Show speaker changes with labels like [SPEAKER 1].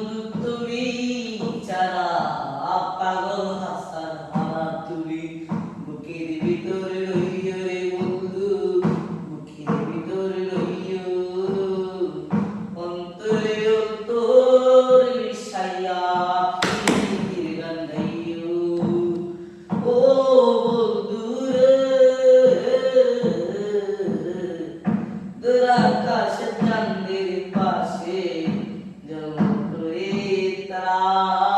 [SPEAKER 1] বন্ধু তুমি ছাড়া পাগল হাসান আমার তুমি বুকের ভিতরে রইও রে বন্ধু বুকের ভিতরে রইও অন্তরে অন্তরে মিশাইয়া প্রীতির গান গাইও ও বন্ধু রে দূর আকাশের চাঁদের পাশে জ্বলন্ত এই তারা